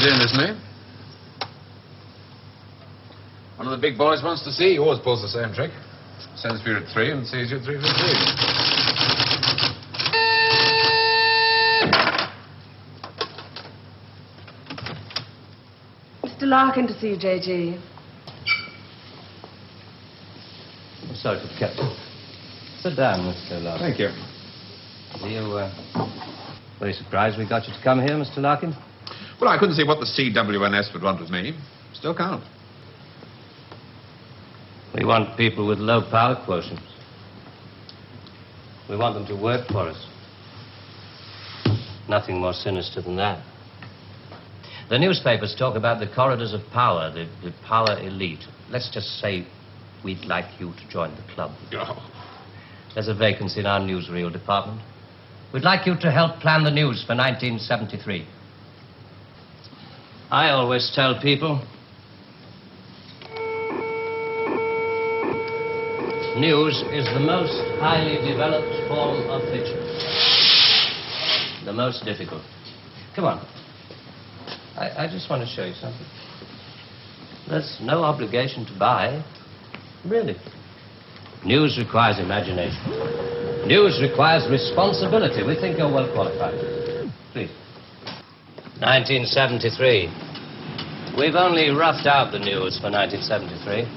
in, isn't he? One of the big boys wants to see. He always pulls the same trick. Sends for you at 3 and sees you at 3:53. Mr. Larkin to see you, J.G. I'm sorry for the captain. Sit down, Mr. Larkin. Thank you. Are you, very surprised we got you to come here, Mr. Larkin? Well, I couldn't see what the CWNS would want with me. Still can't. We want people with low power quotients. We want them to work for us. Nothing more sinister than that. The newspapers talk about the corridors of power, the power elite. Let's just say we'd like you to join the club. Oh. There's a vacancy in our newsreel department. We'd like you to help plan the news for 1973. I always tell people, news is the most highly developed form of fiction. The most difficult. Come on. I just want to show you something. There's no obligation to buy. Really. News requires imagination. News requires responsibility. We think you're well qualified. Please. 1973. We've only roughed out the news for 1973.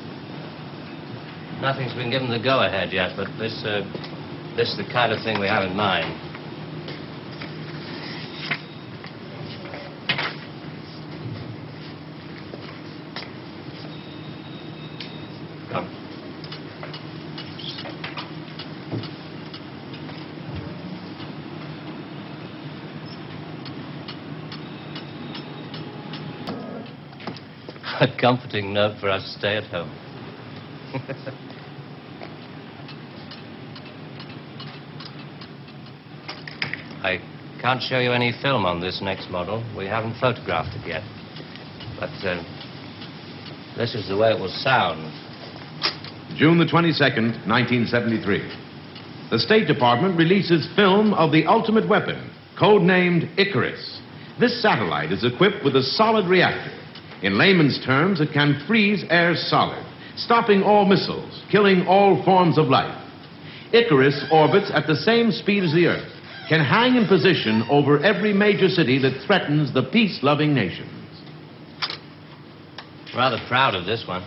Nothing's been given the go-ahead yet, but this is the kind of thing we have in mind. Come. A comforting note for us to stay at home. I can't show you any film on this next model. We haven't photographed it yet. But this is the way it will sound. June the 22nd, 1973. The State Department releases film of the ultimate weapon, codenamed Icarus. This satellite is equipped with a solid reactor. In layman's terms, it can freeze air solid, stopping all missiles, killing all forms of life. Icarus orbits at the same speed as the Earth, can hang in position over every major city that threatens the peace-loving nations. Rather proud of this one.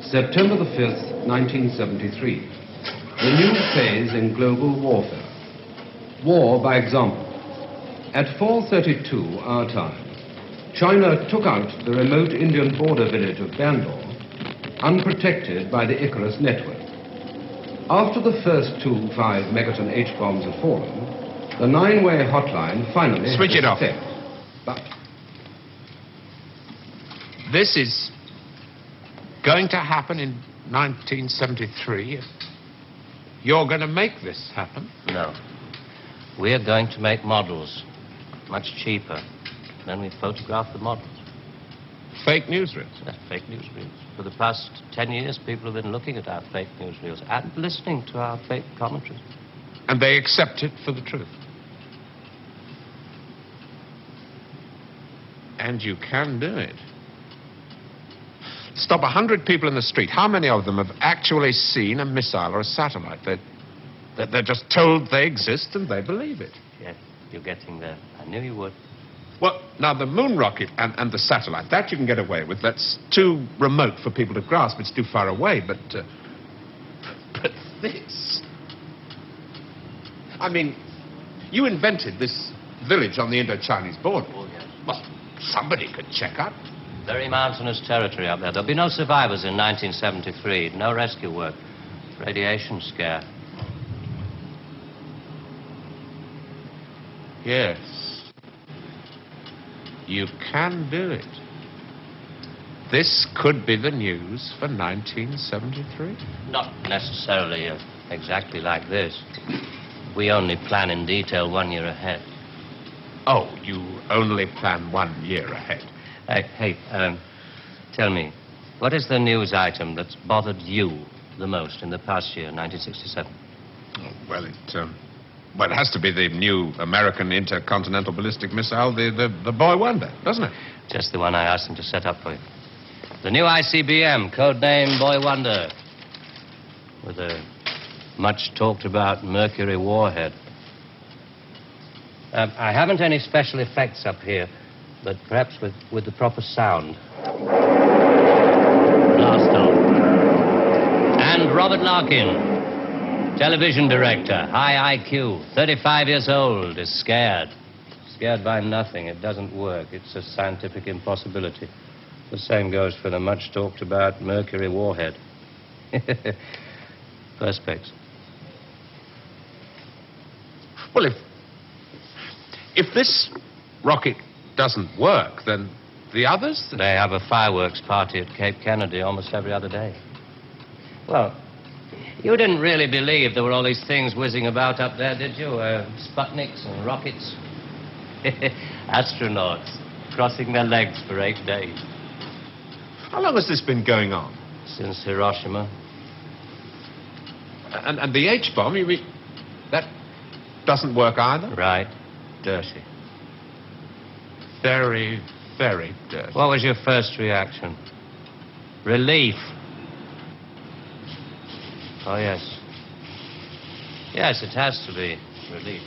September the 5th, 1973. The new phase in global warfare. War by example. At 4:32 our time, China took out the remote Indian border village of Bandor, unprotected by the Icarus network. After the first 2 5-megaton H-bombs have fallen, the 9-way hotline finally Switch it off. effect. But This is going to happen in 1973. You're going to make this happen? No. We're going to make models, much cheaper. Then we photograph the models. Fake newsreels? That's fake newsreels. For the past 10 years, people have been looking at our fake newsreels and listening to our fake commentaries. And they accept it for the truth? And you can do it. Stop 100 people in the street. How many of them have actually seen a missile or a satellite? They're just told they exist and they believe it. Yes, you're getting there. I knew you would. Well, now, the moon rocket and the satellite, that you can get away with. That's too remote for people to grasp. It's too far away, but this... I mean, you invented this village on the Indo-Chinese border. Oh, yes. Well, somebody could check up. Very mountainous territory up there. There'll be no survivors in 1973. No rescue work. Radiation scare. Yes. You can do it. This could be the news for 1973. Not necessarily exactly like this. We only plan in detail 1 year ahead. Oh, you only plan 1 year ahead. Hey, tell me, what is the news item that's bothered you the most in the past year, 1967? Well, it has to be the new American intercontinental ballistic missile, the Boy Wonder, doesn't it? Just the one I asked him to set up for you. The new ICBM, codename Boy Wonder, with a much-talked-about Mercury warhead. I haven't any special effects up here, but perhaps with the proper sound. Blast off. And Robert Larkin, television director, high IQ, 35 years old, is scared. Scared by nothing. It doesn't work. It's a scientific impossibility. The same goes for the much-talked-about Mercury warhead. Perspex. Well, if this rocket doesn't work, then the others... They have a fireworks party at Cape Kennedy almost every other day. Well, you didn't really believe there were all these things whizzing about up there, did you? Sputniks and rockets. Astronauts crossing their legs for 8 days. How long has this been going on? Since Hiroshima. And the H-bomb, you mean... That doesn't work either? Right. Dirty. Very, very dirty. What was your first reaction? Relief. Oh, yes. Yes, it has to be relief.